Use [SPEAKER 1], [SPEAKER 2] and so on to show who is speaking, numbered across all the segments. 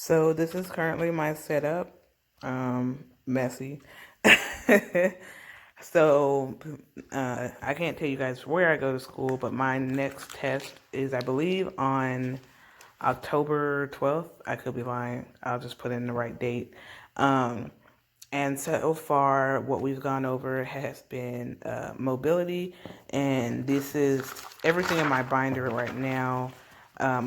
[SPEAKER 1] So this is currently my setup. Messy. So I can't tell you guys where I go to school, but my next test is, I believe, on October 12th. I could be lying. I'll just put in the right date. Um, and so far, what we've gone over has been mobility, and this is everything in my binder right now.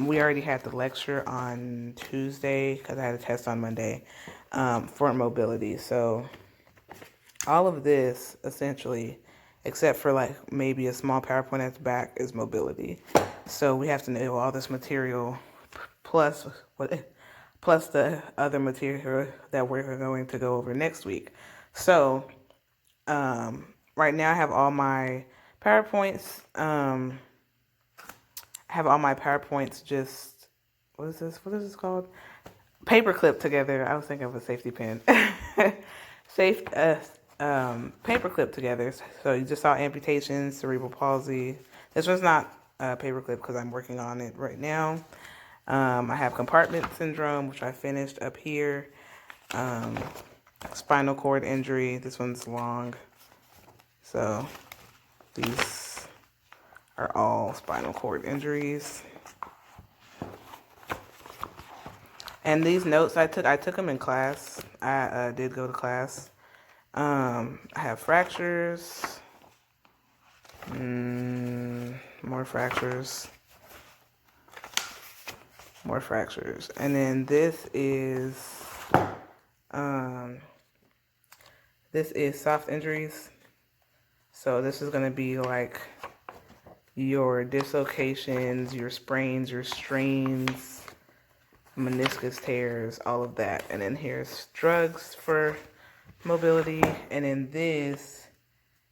[SPEAKER 1] We already had the lecture on Tuesday because I had a test on Monday for mobility. So all of this, essentially, except for like maybe a small PowerPoint at the back, is mobility. So we have to know all this material plus what plus the other material that we're going to go over next week. So right now I have all my PowerPoints. I have all my PowerPoints just what is this? What is this called? Paperclip together. I was thinking of a safety pin. Safe paperclip together. So you just saw amputations, cerebral palsy. This one's not paperclip because I'm working on it right now. I have compartment syndrome, which I finished up here. Um, Spinal cord injury. This one's long. So these are all spinal cord injuries. And these notes I took them in class. I did go to class. I have fractures. More fractures. More fractures. And then um, this is soft injuries. So this is going to be like your dislocations, your sprains, your strains, meniscus tears, all of that. And then here's drugs for mobility. And then this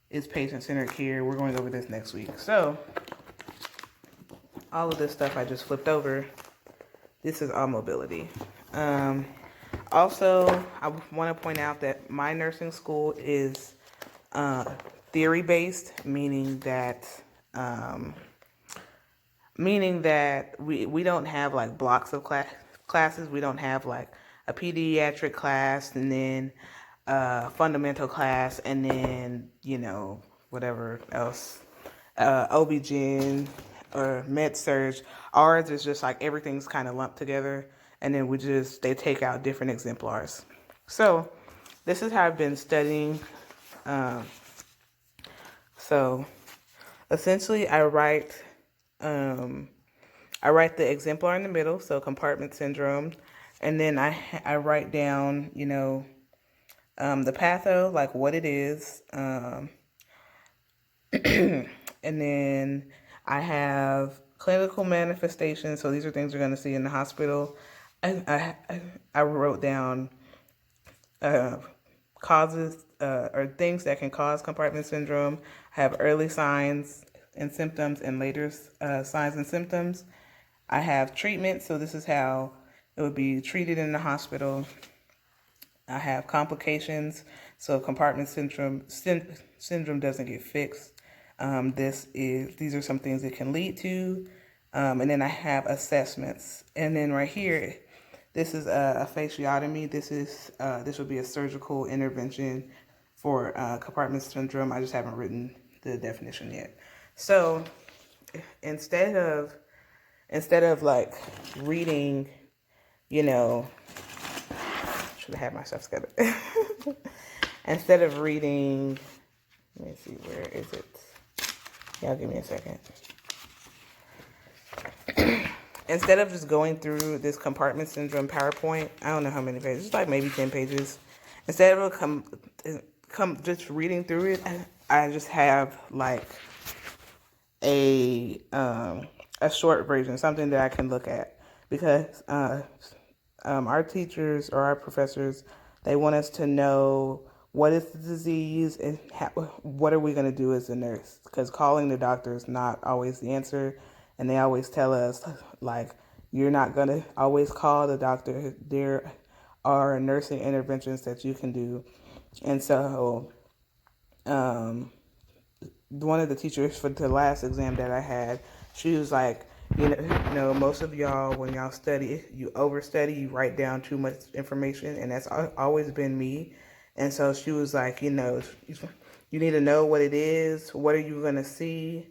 [SPEAKER 1] is patient-centered care. We're going over this next week. So all of this stuff I just flipped over. This is all mobility. Also, I want to point out that my nursing school is theory-based, meaning that we don't have like blocks of classes. We don't have like a pediatric class and then a fundamental class and then, whatever else, OB-GYN or med-surg. Ours is just like everything's kind of lumped together, and then they take out different exemplars. So this is how I've been studying. So essentially I write the exemplar in the middle, so compartment syndrome, and then I write down, the patho, like what it is, and then I have clinical manifestations. So these are things you're going to see in the hospital. I wrote down causes or things that can cause compartment syndrome. I have early signs and symptoms and later signs and symptoms. I have treatment, so this is how it would be treated in the hospital. I have complications, so if compartment syndrome doesn't get fixed, these are some things it can lead to. And then I have assessments, and then right here, this is a fasciotomy. This would be a surgical intervention for compartment syndrome. I just haven't written the definition yet. So instead of like reading, should have had my stuff together. Instead of reading, let me see, where is it? Y'all give me a second. Instead of just going through this compartment syndrome PowerPoint, I don't know how many pages, it's like maybe 10 pages. Instead of come just reading through it, I just have like a short version, something that I can look at, because our teachers or our professors, they want us to know what is the disease and what are we going to do as a nurse, because calling the doctor is not always the answer. And they always tell us, like, you're not going to always call the doctor. There are nursing interventions that you can do. And so one of the teachers for the last exam that I had, she was like, Most of y'all, when y'all study, you overstudy, you write down too much information, and that's always been me. And so she was like, you need to know what it is. What are you gonna see?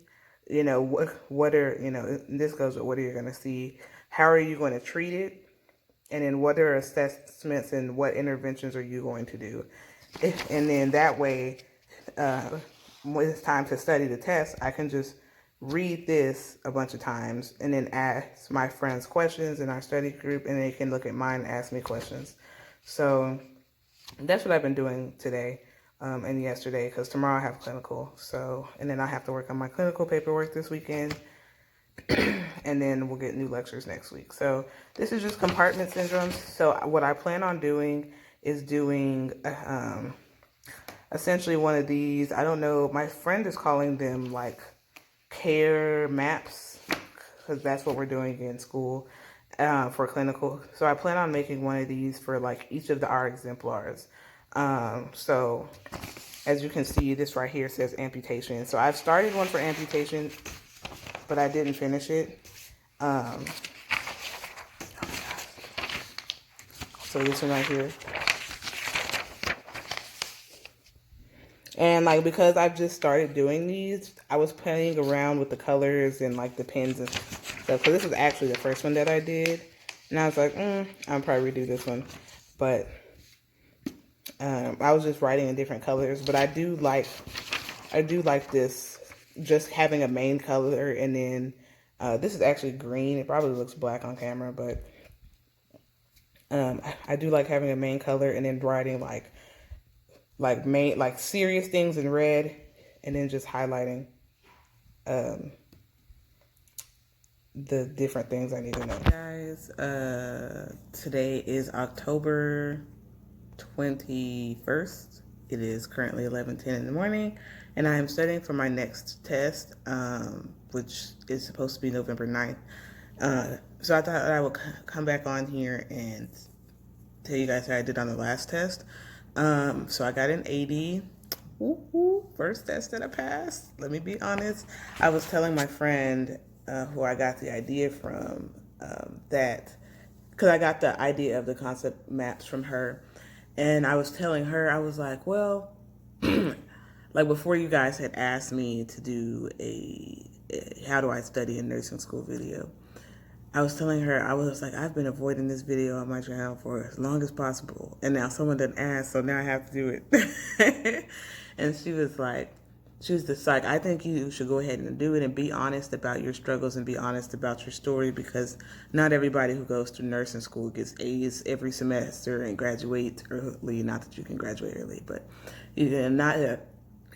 [SPEAKER 1] What are this goes with what are you gonna see? How are you going to treat it? And then what are assessments and what interventions are you going to do? And then that way, uh, when it's time to study the test, I can just read this a bunch of times and then ask my friends questions in our study group, and they can look at mine and ask me questions. So that's what I've been doing today and yesterday, because tomorrow I have clinical. So, and then I have to work on my clinical paperwork this weekend, and then we'll get new lectures next week. So this is just compartment syndrome. So what I plan on doing is doing essentially one of these. I don't know. My friend is calling them like care maps, because that's what we're doing in school for clinical. So I plan on making one of these for like each of our exemplars. So as you can see, this right here says amputation. So I've started one for amputation, but I didn't finish it. So this one right here. And like, because I've just started doing these, I was playing around with the colors and like the pens and stuff. So this is actually the first one that I did. And I was like, I'll probably redo this one. But I was just writing in different colors. But I do like this, just having a main color. And then this is actually green. It probably looks black on camera, but I do like having a main color and then writing like serious things in red, and then just highlighting the different things I need to know. Guys, today is October 21st. It is currently 11:10 in the morning, and I am studying for my next test, which is supposed to be November 9th. So I thought I would come back on here and tell you guys how I did on the last test. So I got an 80. Woo-hoo, first test that I passed. Let me be honest. I was telling my friend who I got the idea from that, because I got the idea of the concept maps from her, and I was telling her, I was like, well, like before you guys had asked me to do a how do I study in nursing school video, I was telling her, I was like, I've been avoiding this video on my channel for as long as possible. And now someone didn't ask, so now I have to do it. And she was just like, I think you should go ahead and do it and be honest about your struggles and be honest about your story, because not everybody who goes to nursing school gets A's every semester and graduates early. Not that you can graduate early, but not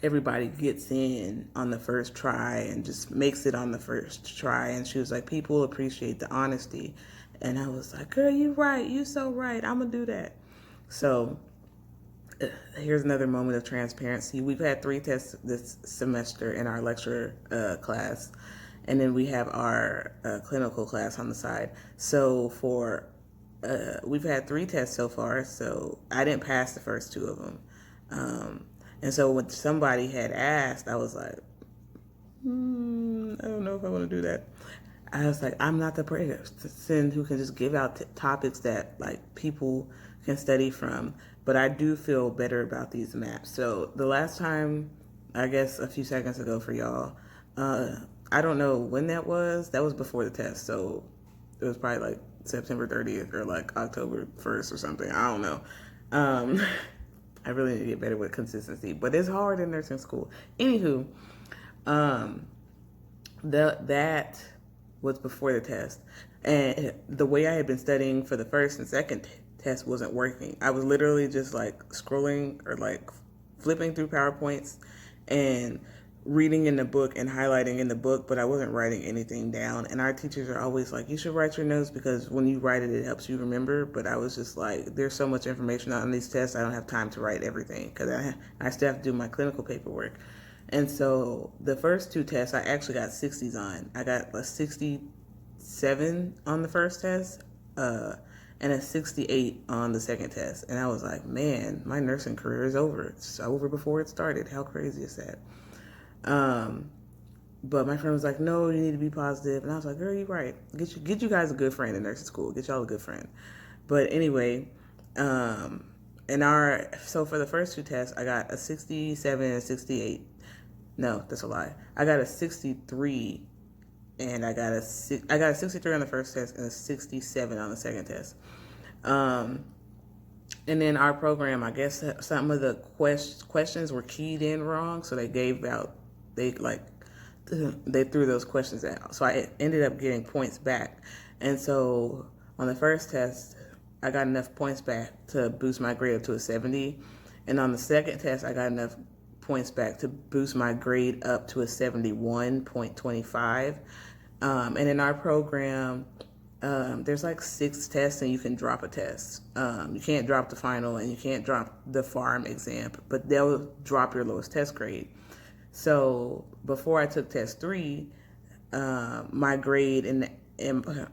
[SPEAKER 1] everybody gets in on the first try and just makes it on the first try. And she was like, people appreciate the honesty. And I was like, girl, you right. You so right. I'm going to do that. So here's another moment of transparency. We've had 3 tests this semester in our lecture class. And then we have our clinical class on the side. So we've had 3 tests so far. So I didn't pass the first 2 of them. And so when somebody had asked, I was like, I don't know if I want to do that. I was like, I'm not the person who can just give out topics that like people can study from, but I do feel better about these maps. So the last time, I guess a few seconds ago for y'all, I don't know when that was before the test. So it was probably like September 30th or like October 1st or something. I don't know. I really need to get better with consistency, but it's hard in nursing school. Anywho, that was before the test, and the way I had been studying for the first and second test wasn't working. I was literally just like scrolling or like flipping through PowerPoints and reading in the book and highlighting in the book, but I wasn't writing anything down. And our teachers are always like, you should write your notes because when you write it, it helps you remember. But I was just like, there's so much information on these tests, I don't have time to write everything because I still have to do my clinical paperwork. And so the first 2 tests, I actually got 60s on. I got a 67 on the first test and a 68 on the second test. And I was like, man, my nursing career is over. It's over before it started. How crazy is that? But my friend was like, no, you need to be positive. And I was like, girl, you're right. Get you guys a good friend in nursing school. Get y'all a good friend. But anyway, so for the first two tests, I got a 67 and a 68. No, that's a lie. I got a 63 and I got a 63 on the first test and a 67 on the second test. And then our program, I guess some of the questions were keyed in wrong, so they threw those questions out. So I ended up getting points back. And so on the first test, I got enough points back to boost my grade up to a 70. And on the second test, I got enough points back to boost my grade up to a 71.25. And in our program, there's like 6 tests and you can drop a test. You can't drop the final and you can't drop the farm exam, but they'll drop your lowest test grade. So before I took test 3, my grade and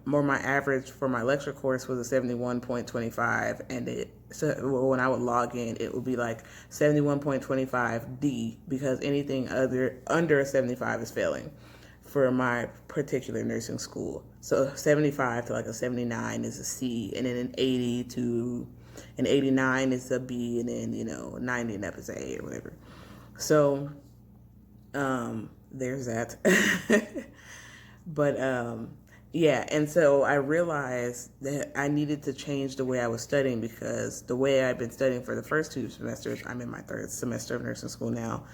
[SPEAKER 1] my average for my lecture course was a 71.25, and so when I would log in, it would be like 71.25 D, because anything under a 75 is failing for my particular nursing school. So 75 to like a 79 is a C, and then an 80 to an 89 is a B, and then 90 and up is a A or whatever. So there's that. But yeah, and so I realized that I needed to change the way I was studying, because the way I've been studying for the first 2 semesters, I'm in my 3rd semester of nursing school now,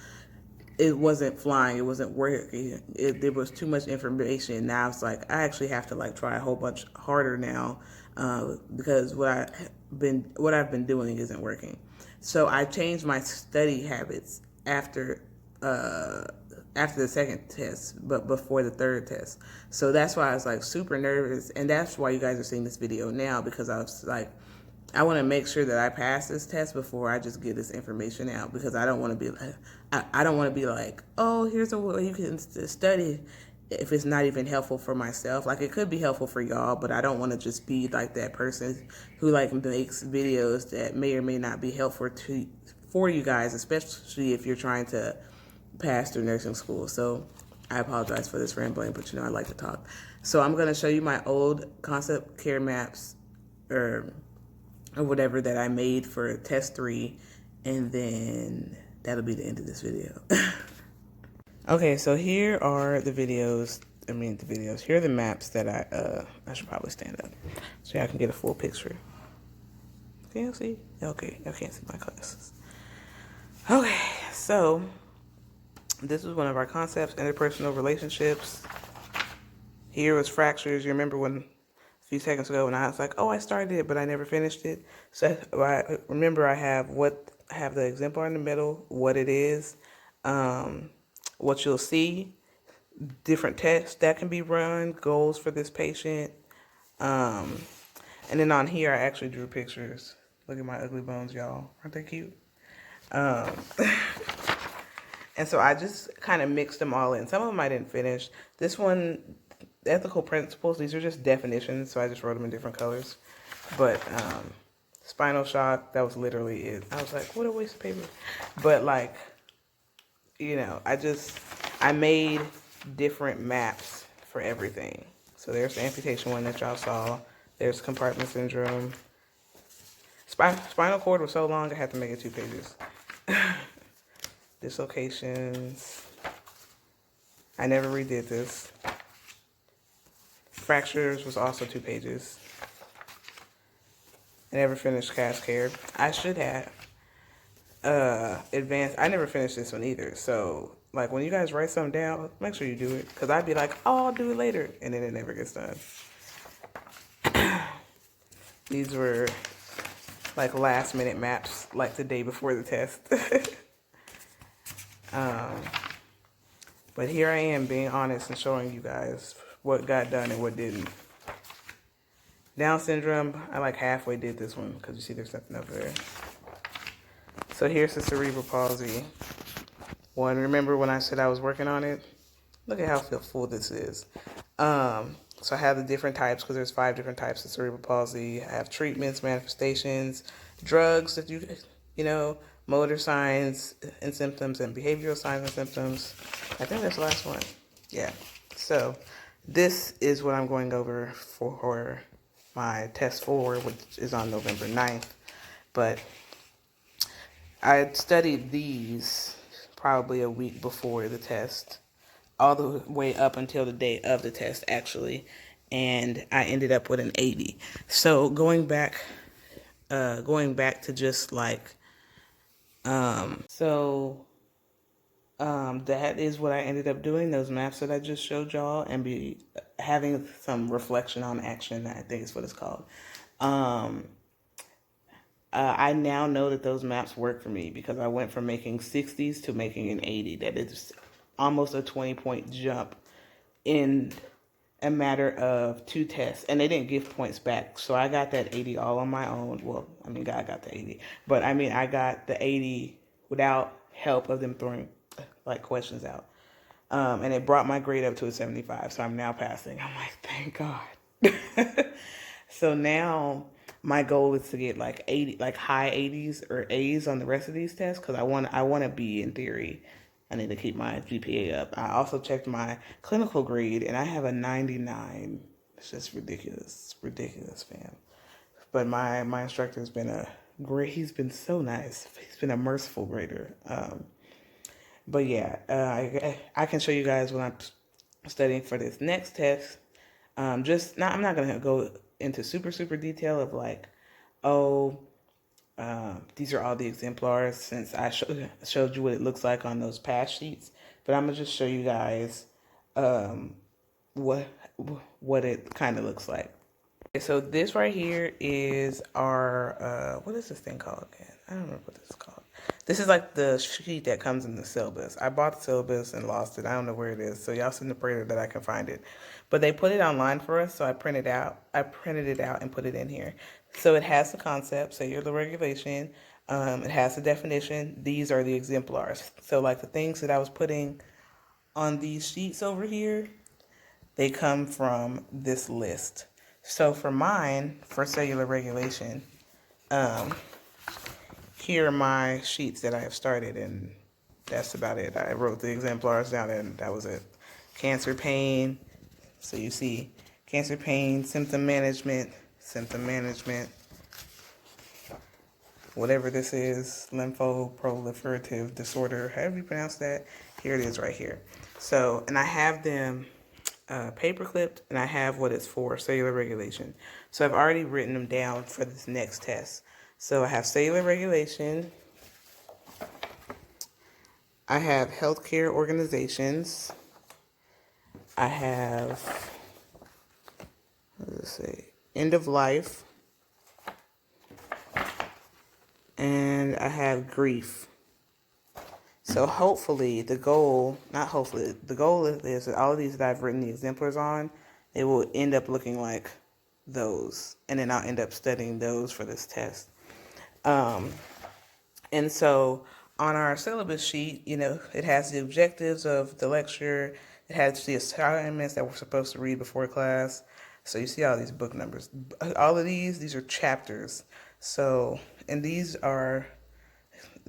[SPEAKER 1] it wasn't flying, it wasn't working, there was too much information. Now it's like I actually have to like try a whole bunch harder now, because what I've been doing isn't working. So I changed my study habits after the second test, but before the third test. So that's why I was like super nervous, and that's why you guys are seeing this video now, because I was like, I want to make sure that I pass this test before I just get this information out, because I don't want to be like, I don't want to be like, oh, here's a way you can study, if it's not even helpful for myself. Like, it could be helpful for y'all, but I don't want to just be like that person who like makes videos that may or may not be helpful for you guys, especially if you're trying to pass through nursing school. So I apologize for this rambling, but I like to talk. So I'm going to show you my old concept care maps or whatever that I made for test 3, and then that'll be the end of this video. Okay, so here are the videos. Here are the maps that I should probably stand up so y'all can get a full picture. Can you see? Okay, y'all can't see my glasses. Okay, so this is one of our concepts: interpersonal relationships. Here was fractures. You remember when a few seconds ago when I was like, oh, I started it, but I never finished it. So I remember I have the exemplar in the middle, what it is, what you'll see, different tests that can be run, goals for this patient. And then on here, I actually drew pictures. Look at my ugly bones, y'all. Aren't they cute? And so I just kind of mixed them all in. Some of them I didn't finish. This one, ethical principles, these are just definitions, so I just wrote them in different colors. But spinal shock, that was literally it. I was like, what a waste of paper. But like, I made different maps for everything. So there's the amputation one that y'all saw. There's compartment syndrome. Spinal cord was so long, I had to make it 2 pages. Dislocations. I never redid this. Fractures was also 2 pages. I never finished cast care. I should have. Advanced. I never finished this one either. So, like, when you guys write something down, make sure you do it. Because I'd be like, oh, I'll do it later. And then it never gets done. These were, like, last-minute maps, like, the day before the test. But here I am being honest and showing you guys what got done and what didn't. Down syndrome, I like halfway did this one because you see there's nothing over there. So here's the cerebral palsy one. Remember when I said I was working on it? Look at how full this is. So I have the different types because there's 5 different types of cerebral palsy. I have treatments, manifestations, drugs that motor signs and symptoms, and behavioral signs and symptoms. I think that's the last one. yeah. So this is what I'm going over for my test 4, which is on November 9th. But I had studied these probably a week before the test, all the way up until the day of the test, actually. And I ended up with an 80. So going back to just like, that is what I ended up doing, those maps that I just showed y'all, and be having some reflection on action, I think is what it's called. I now know that those maps work for me because I went from making 60s to making an 80. That is almost a 20-point jump in a matter of 2 tests. And they didn't give points back. So I got that 80 all on my own. Well, I mean, God got the 80. But I mean, I got the 80 without help of them throwing like questions out. And it brought my grade up to a 75. So I'm now passing. I'm like, thank God. So now my goal is to get like 80, like high 80s or A's on the rest of these tests because I want to be in theory. I need to keep my GPA up. I also checked my clinical grade and I have a 99. It's just ridiculous, ridiculous, fam. But my instructor has been a great. He's been so nice. He's been a merciful grader. But yeah, I can show you guys what I'm studying for this next test. I'm not gonna go into super detail of like, oh, these are all the exemplars since I showed you what it looks like on those past sheets. But I'm gonna just show you guys what it kind of looks like. Okay, so this right here is our what is this thing called again? I don't remember what this is called. This is like the sheet that comes in the syllabus. I bought the syllabus and lost it. I don't know where it is. So y'all send a prayer that I can find it. But they put it online for us, so I printed it out and put it in here. So it has the concept, cellular regulation. It has the definition. These are the exemplars. So like the things that I was putting on these sheets over here, they come from this list. So for mine, for cellular regulation, here are my sheets that I have started, and that's about it. I wrote the exemplars down, and that was it. Cancer pain. So you see cancer pain, symptom management, whatever this is, lymphoproliferative disorder, however you pronounce that. Here it is right here. So, and I have them paper clipped, and I have what it's for, cellular regulation. So I've already written them down for this next test. So I have cellular regulation. I have healthcare organizations. I have, what does it say? End of life. And I have grief. So hopefully the goal is that all of these that I've written the exemplars on, it will end up looking like those. And then I'll end up studying those for this test. And so on our syllabus sheet, it has the objectives of the lecture. It has the assignments that we're supposed to read before class. So you see all these book numbers. All of these are chapters. So, and these are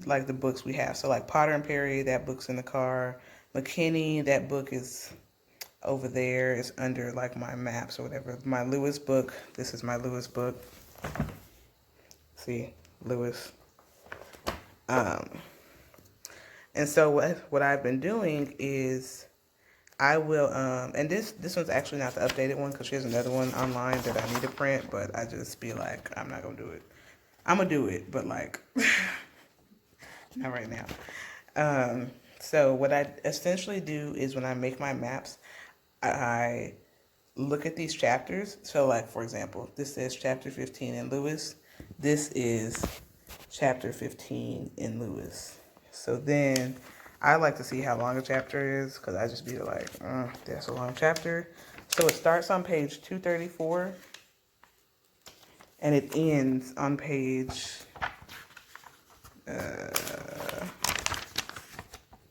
[SPEAKER 1] like the books we have. So like Potter and Perry, that book's in the car. McKinney, that book is over there. It's under like my maps or whatever. My Lewis book, this is my Lewis book. See, Lewis. And so what I've been doing is I will, and this one's actually not the updated one because she has another one online that I need to print, but I just be like, I'm not going to do it. I'm going to do it, but like, not right now. So what I essentially do is when I make my maps, I look at these chapters. So like, for example, this says chapter 15 in Lewis. This is chapter 15 in Lewis. So then I like to see how long a chapter is because I just be like, that's a long chapter. So it starts on page 234 and it ends on page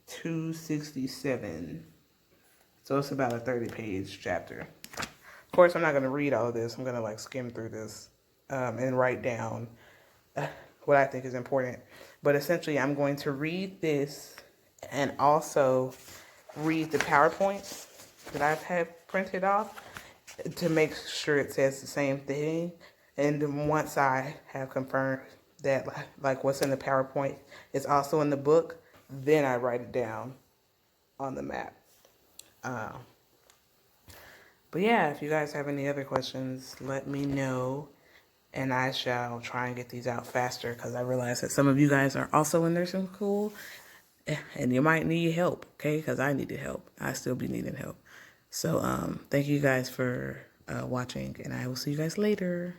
[SPEAKER 1] 267. So it's about a 30-page chapter. Of course, I'm not going to read all of this. I'm going to like skim through this and write down what I think is important. But essentially, I'm going to read this and also read the PowerPoints that I've had printed off to make sure it says the same thing. And then once I have confirmed that like what's in the PowerPoint is also in the book, then I write it down on the map. Um, but yeah, if you guys have any other questions, let me know. And I shall try and get these out faster because I realize that some of you guys are also in nursing school and you might need help, okay? Because I needed help. I still be needing help. So thank you guys for watching, and I will see you guys later.